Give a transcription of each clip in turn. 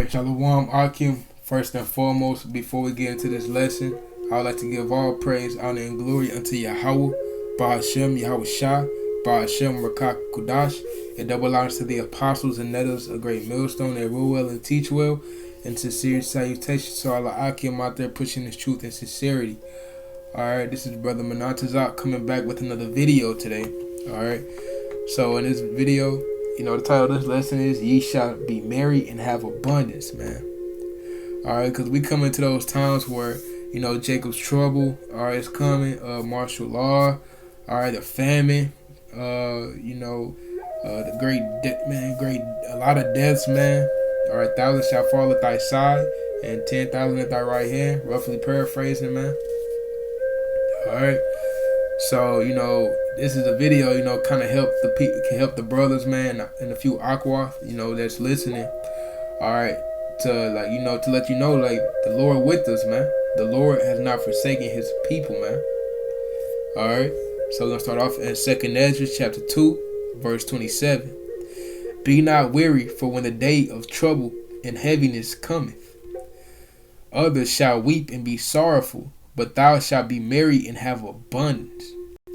Shalom Akim. First and foremost, before we get into this lesson, I would like to give all praise, honor, and glory unto Yahweh, Bahashem, Yahweh Shah, Bahashem, Rakak Kudash, and double honors to the apostles and netters, a great millstone that rule well and teach well, and sincere salutations to all Akim out there pushing this truth and sincerity. Alright, this is Brother Manatazak coming back with another video today. Alright, so in this video, the title of this lesson is Ye Shall Be Merry and Have Abundance, man. Alright, because we come into those times where, Jacob's trouble, alright, is coming, martial law, alright, the famine, the a lot of deaths, man. Alright, 1,000 shall fall at thy side and 10,000 at thy right hand, roughly paraphrasing, man. Alright, so, this is a video, kind of help the people, can help the brothers, man, and a few aqua, that's listening. Alright, to let you know, like, the Lord with us, man. The Lord has not forsaken his people, man. Alright, so we're going to start off in 2nd Ezra chapter 2, verse 27. Be not weary, for when the day of trouble and heaviness cometh, others shall weep and be sorrowful, but thou shalt be merry and have abundance.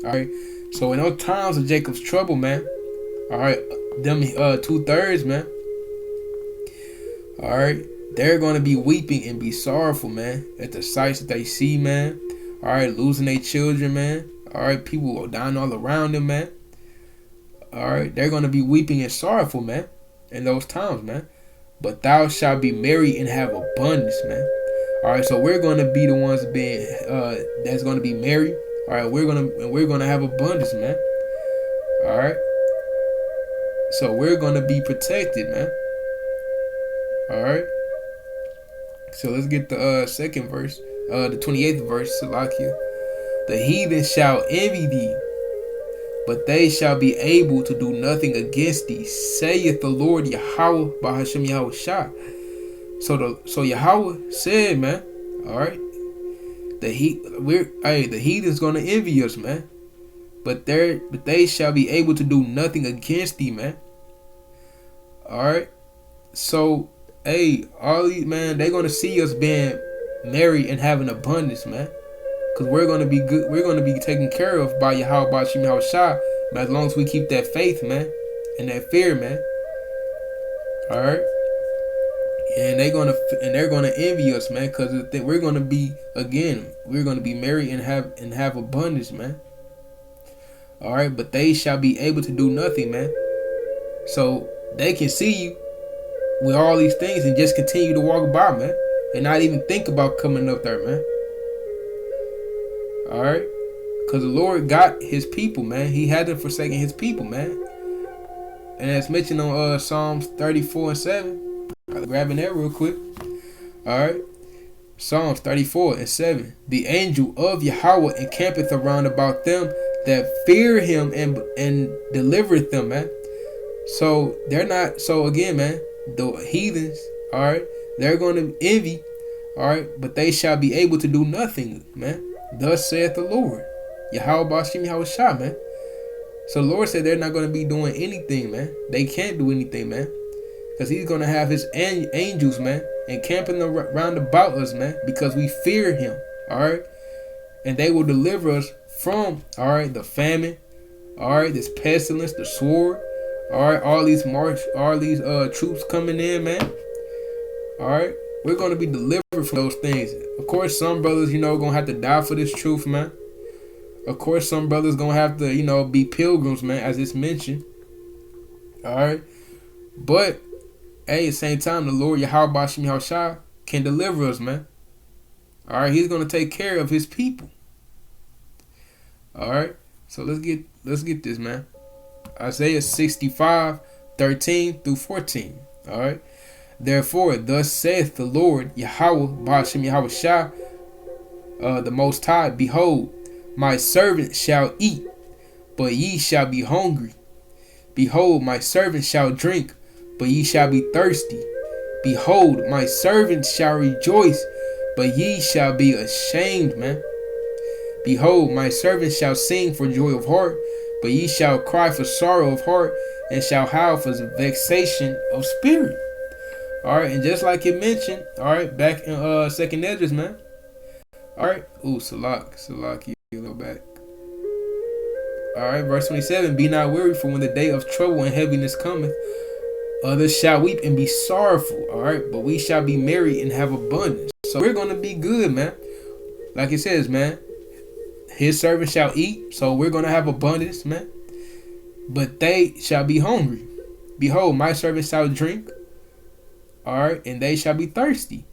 Alright, so in those times of Jacob's trouble, man, alright, them 2/3, man, alright, they're going to be weeping and be sorrowful, man, at the sights that they see, man. Alright, losing their children, man. Alright, people are dying all around them, man. Alright, they're going to be weeping and sorrowful, man, in those times, man. But thou shalt be merry and have abundance, man. Alright, so we're going to be the ones being that's going to be merry. Alright, we're gonna have abundance, man. Alright, so we're gonna be protected, man. Alright, so let's get the second verse, the 28th verse. Salakia. The heathen shall envy thee, but they shall be able to do nothing against thee, saith the Lord Yahweh, Bahashem Yahweh Shah. So Yahweh said, man. All right, the heathen's gonna envy us, man. But they shall be able to do nothing against thee, man. All right, so all these, man, they're gonna see us being merry and having abundance, man. Cause we're gonna be good. We're gonna be taken care of by Yahweh, Bahashem Yahweh Shah, as long as we keep that faith, man, and that fear, man. All right. And they're gonna envy us, man, because we're gonna be merry and have abundance, man. All right, but they shall be able to do nothing, man. So they can see you with all these things and just continue to walk by, man, and not even think about coming up there, man. All right, because the Lord got his people, man. He hasn't forsaken his people, man. And as mentioned on Psalms 34:7. Grabbing that real quick. Alright. Psalms 34:7. The angel of Yahweh encampeth around about them that fear him and delivereth them, man. So they're not, so again, man, the heathens, alright, they're going to envy, alright, but they shall be able to do nothing, man. Thus saith the Lord. Yahweh Bahashem Yahweh Shah, man. So the Lord said they're not going to be doing anything, man. They can't do anything, man. Because he's going to have his angels, man, encamping around about us, man, because we fear him, all right? And they will deliver us from, all right, the famine, all right, this pestilence, the sword, all right, all these troops coming in, man, all right? We're going to be delivered from those things. Of course, some brothers, going to have to die for this truth, man. Of course, some brothers going to have to, be pilgrims, man, as it's mentioned, all right? But at the same time, the Lord Yahweh Bahashem Yahweh Shah can deliver us, man. Alright, he's gonna take care of his people. Alright, so let's get this, man. Isaiah 65:13-14. Alright. Therefore, thus saith the Lord Yahweh Bahashem Yahweh Shah, the Most High, behold, my servant shall eat, but ye shall be hungry. Behold, my servant shall drink, but ye shall be thirsty. Behold, my servants shall rejoice, but ye shall be ashamed, man. Behold, my servants shall sing for joy of heart, but ye shall cry for sorrow of heart, and shall howl for vexation of spirit. All right, and just like it mentioned, all right, back in Second Esdras, man. All right, Salak, you go back. All right, verse 27. Be not weary, for when the day of trouble and heaviness cometh, others shall weep and be sorrowful. All right, but we shall be merry and have abundance. So we're gonna be good, man. Like it says, man. His servants shall eat, so we're gonna have abundance, man. But they shall be hungry. Behold, my servants shall drink, all right, and they shall be thirsty.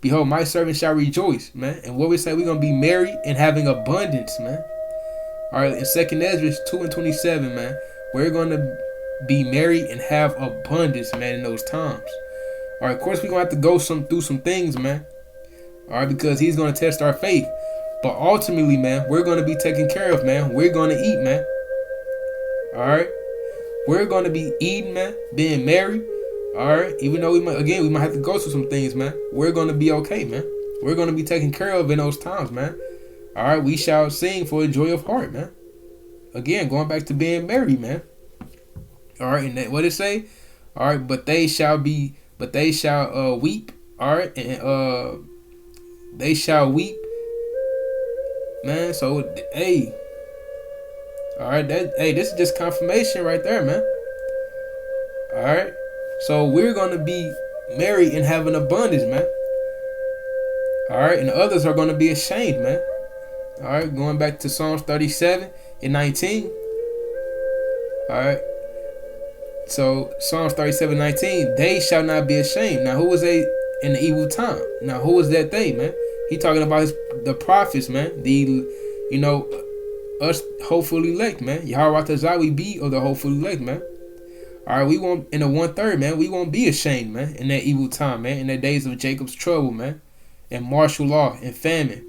Behold, my servants shall rejoice, man. And what we say, we're gonna be merry and having abundance, man. All right, in Second Esdras 2:27, man, we're gonna be merry and have abundance, man, in those times. All right, of course we're gonna have to go through some things, man. All right, because he's gonna test our faith. But ultimately, man, we're gonna be taken care of, man. We're gonna eat, man. All right, we're gonna be eating, man, being merry. All right, even though we might have to go through some things, man. We're gonna be okay, man. We're gonna be taken care of in those times, man. All right, we shall sing for a joy of heart, man. Again, going back to being merry, man. All right, and what it say? All right, but they shall weep. All right, and they shall weep, man. So hey, all right, this is just confirmation right there, man. All right, so we're gonna be merry and have an abundance, man. All right, and others are gonna be ashamed, man. All right, going back to Psalms 37 and 19. All right, so Psalms 37:19, they shall not be ashamed. Now, who was they in the evil time? Now, who was that they, man? He talking about the prophets, man. Us hopeful elect, man. Yahweh Tazawi be of the hopeful elect, man. All right, we won't in the 1/3, man. We won't be ashamed, man, in that evil time, man. In the days of Jacob's trouble, man, and martial law and famine.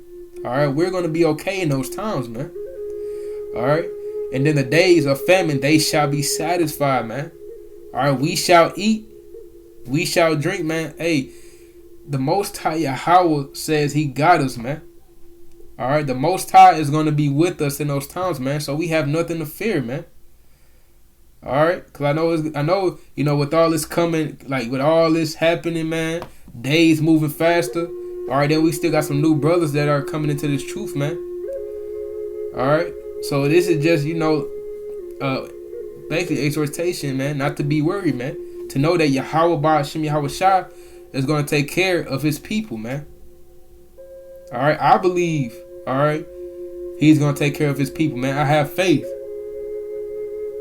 All right, we're gonna be okay in those times, man. All right, and then the days of famine, they shall be satisfied, man. All right, we shall eat, we shall drink, man. Hey, the Most High Yahweh says He got us, man. All right, the Most High is gonna be with us in those times, man. So we have nothing to fear, man. All right, cause I know, with all this coming, like with all this happening, man, days moving faster. All right, then we still got some new brothers that are coming into this truth, man. All right, so this is just, basically exhortation, man, not to be worried, man. To know that Yahweh Ba'ashem Yahweh Shah is going to take care of His people, man. All right, I believe, all right, He's going to take care of His people, man. I have faith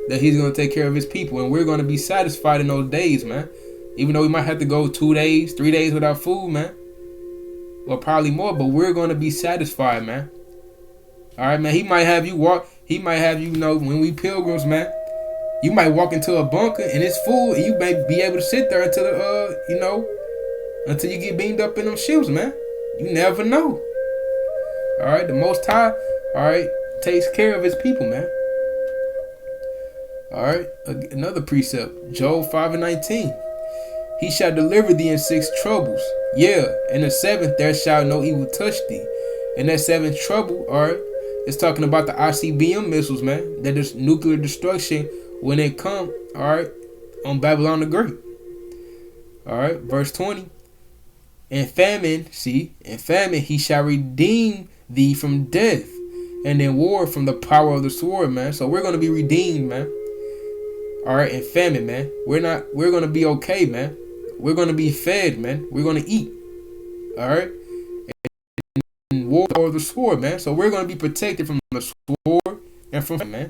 that He's going to take care of His people, and we're going to be satisfied in those days, man. Even though we might have to go 2 days, 3 days without food, man. Or probably more, but we're going to be satisfied, man. All right, man. He might have you, when we pilgrims, man, you might walk into a bunker and it's full, and you may be able to sit there until until you get beamed up in them shoes, man. You never know. All right, the Most High, all right, takes care of His people, man. All right, another precept, Job 5:19. He shall deliver thee in 6 troubles. Yeah, in the 7th there shall no evil touch thee. In that 7th trouble, alright, it's talking about the ICBM missiles, man. That is nuclear destruction when it come, alright, on Babylon the Great. Alright, verse 20. In famine he shall redeem thee from death, and in war from the power of the sword, man. So we're gonna be redeemed, man. Alright, in famine, man. We're gonna be okay, man. We're going to be fed, man. We're going to eat. All right? And war or the sword, man. So we're going to be protected from the sword and from, man.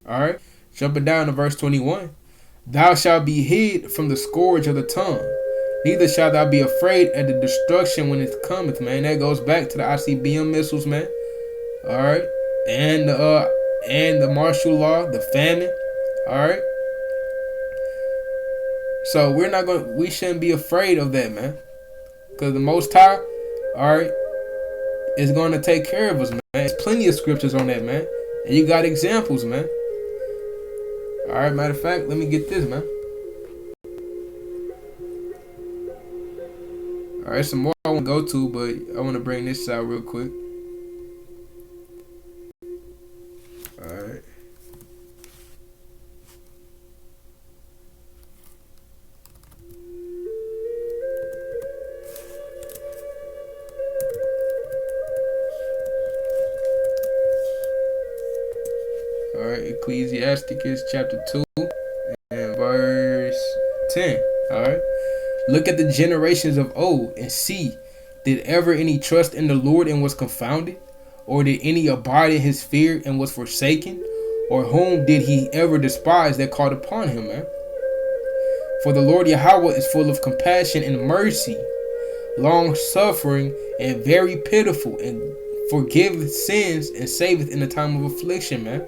All right? Jumping down to verse 21. Thou shalt be hid from the scourge of the tongue. Neither shalt thou be afraid at the destruction when it cometh, man. That goes back to the ICBM missiles, man. All right? And the martial law, the famine. All right? So we shouldn't be afraid of that, man. Because the Most High, all right, is going to take care of us, man. There's plenty of scriptures on that, man. And you got examples, man. All right, matter of fact, let me get this, man. All right, some more I want to go to, but I want to bring this out real quick. All right. Ecclesiasticus chapter 2 and verse 10. All right. Look at the generations of old and see, did ever any trust in the Lord and was confounded? Or did any abide in his fear and was forsaken? Or whom did he ever despise that called upon him, man? For the Lord Yahweh is full of compassion and mercy, long suffering and very pitiful, and forgiveth sins and saveth in the time of affliction, man.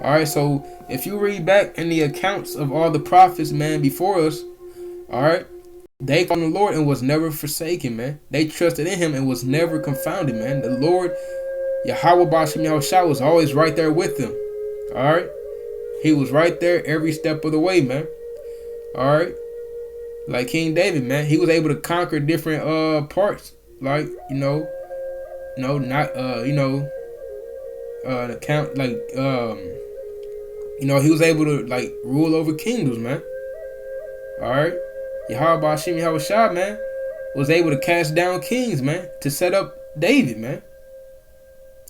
Alright, so if you read back in the accounts of all the prophets, man, before us, alright, they called on the Lord and was never forsaken, man. They trusted in him and was never confounded, man. The Lord, Yahweh Bashim Yahushua, was always right there with them. Alright? He was right there every step of the way, man. Alright? Like King David, man. He was able to conquer different parts. Like, he was able to like rule over kingdoms, man. Alright? Yahweh Bashim Yahushua, man, was able to cast down kings, man, to set up David, man.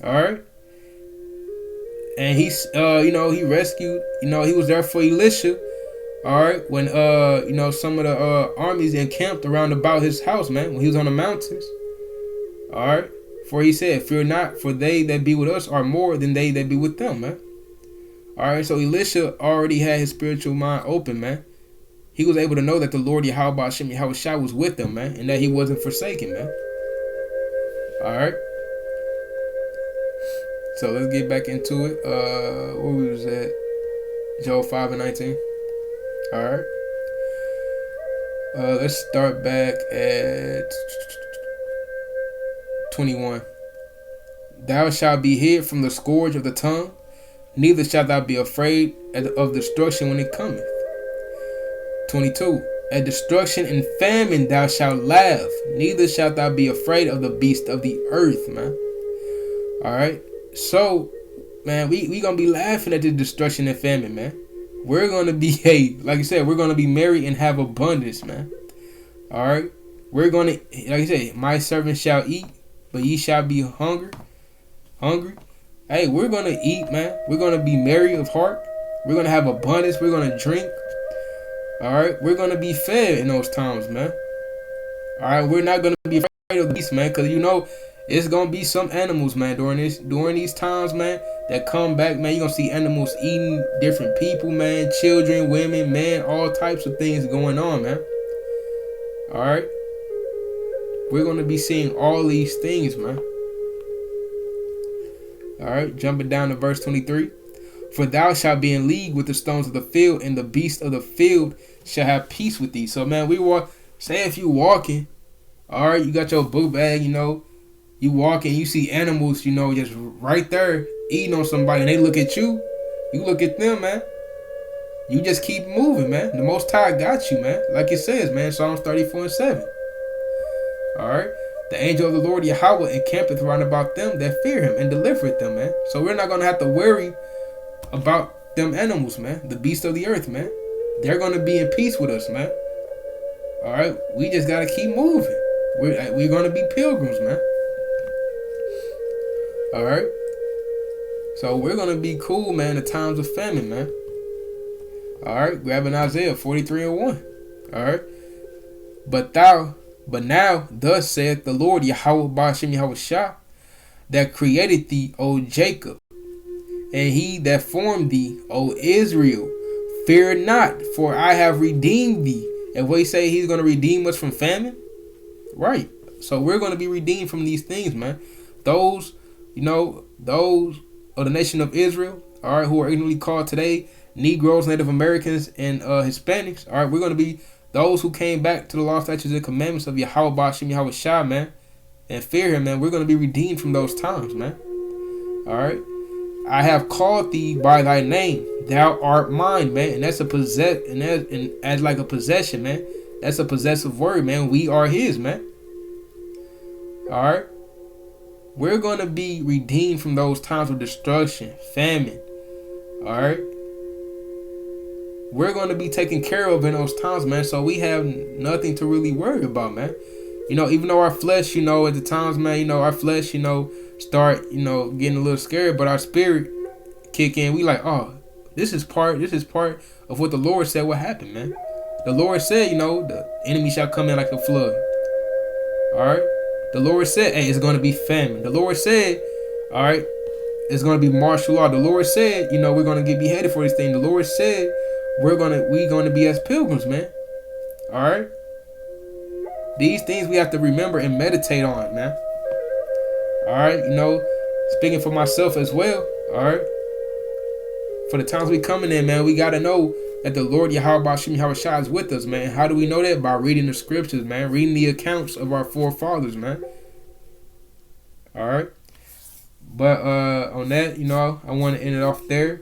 Alright? And he rescued, he was there for Elisha, alright, when, some of the armies encamped around about his house, man, when he was on the mountains. Alright? For he said, fear not, for they that be with us are more than they that be with them, man. Alright, so Elisha already had his spiritual mind open, man. He was able to know that the Lord Yahweh Hashem Yahushua was with them, man, and that he wasn't forsaken, man. Alright. So let's get back into it. Where we was at? Job 5 and 19. Alright. Let's start back at 21. Thou shalt be hid from the scourge of the tongue, neither shalt thou be afraid of destruction when it cometh. 22. At destruction and famine thou shalt laugh, neither shalt thou be afraid of the beast of the earth, man. Alright. So, man, we gonna be laughing at the destruction and famine, man. We're gonna be, like I said, we're gonna be merry and have abundance, man. Alright. We're gonna, like I said, my servant shall eat, but ye shall be hungry. Hey, we're gonna eat, man. We're gonna be merry of heart. We're gonna have abundance. We're gonna drink. Alright, we're gonna be fed in those times, man. Alright, we're not gonna be afraid of the beast, man, because it's gonna be some animals, man, during these times, man, that come back, man. You're gonna see animals eating different people, man, children, women, man, all types of things going on, man. Alright. We're gonna be seeing all these things, man. Alright, jumping down to verse 23. For thou shalt be in league with the stones of the field, and the beasts of the field shall have peace with thee. So, man, say if you walking, all right, you got your book bag, you walking, you see animals, just right there eating on somebody, and they look at you, you look at them, man. You just keep moving, man. The Most High got you, man. Like it says, man, Psalms 34 and 7. All right. The angel of the Lord Yahweh encampeth round about them that fear him and delivereth them, man. So we're not going to have to worry about them animals, man. The beasts of the earth, man. They're going to be in peace with us, man. All right. We just got to keep moving. We're going to be pilgrims, man. All right. So we're going to be cool, man, in times of famine, man. All right. Grabbing Isaiah 43 and 1. All right. But now, thus saith the Lord Yahweh Ba'ashem Yahushua, that created thee, O Jacob, and he that formed thee, O Israel. Fear not, for I have redeemed thee. And what he say, he's going to redeem us from famine? Right. So we're going to be redeemed from these things, man. Those of the nation of Israel, all right, who are ignorantly called today Negroes, Native Americans, and Hispanics, all right, we're going to be those who came back to the law, statutes, and commandments of Yahweh Ba'ashem Yahushua, man, and fear him, man. We're going to be redeemed from those times, man. All right. I have called thee by thy name. Thou art mine, man. And that's as like a possession, man. That's a possessive word, man. We are his, man. All right. We're going to be redeemed from those times of destruction, famine. All right. We're going to be taken care of in those times, man. So we have nothing to really worry about, man. Even though our flesh, at the times, man, our flesh, start, getting a little scared, but our spirit kick in. We like, oh, this is part of what the Lord said would happen, man. The Lord said, the enemy shall come in like a flood. Alright? The Lord said, hey, it's gonna be famine. The Lord said, alright, it's gonna be martial law. The Lord said, we're gonna get beheaded for this thing. The Lord said we're gonna be as pilgrims, man. Alright? These things we have to remember and meditate on, man. Alright, speaking for myself as well, alright. For the times we coming in, man, we gotta know that the Lord Yahweh Bashim Yahushua is with us, man. How do we know that? By reading the scriptures, man. Reading the accounts of our forefathers, man. Alright. But on that, I want to end it off there.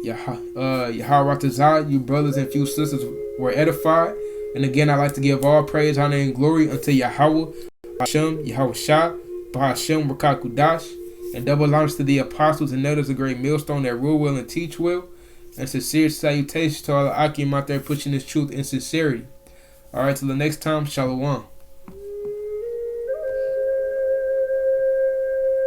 Yahweh Ratazah, you brothers and few sisters were edified. And again, I'd like to give all praise, honor, and glory unto Yahweh Hashem, Yahushua, Bahashem, Rakakudash, and double honors to the apostles and elders of Great Millstone that rule well and teach well. And sincere salutations to all the Akim out there pushing this truth in sincerity. Alright, till the next time, Shalom.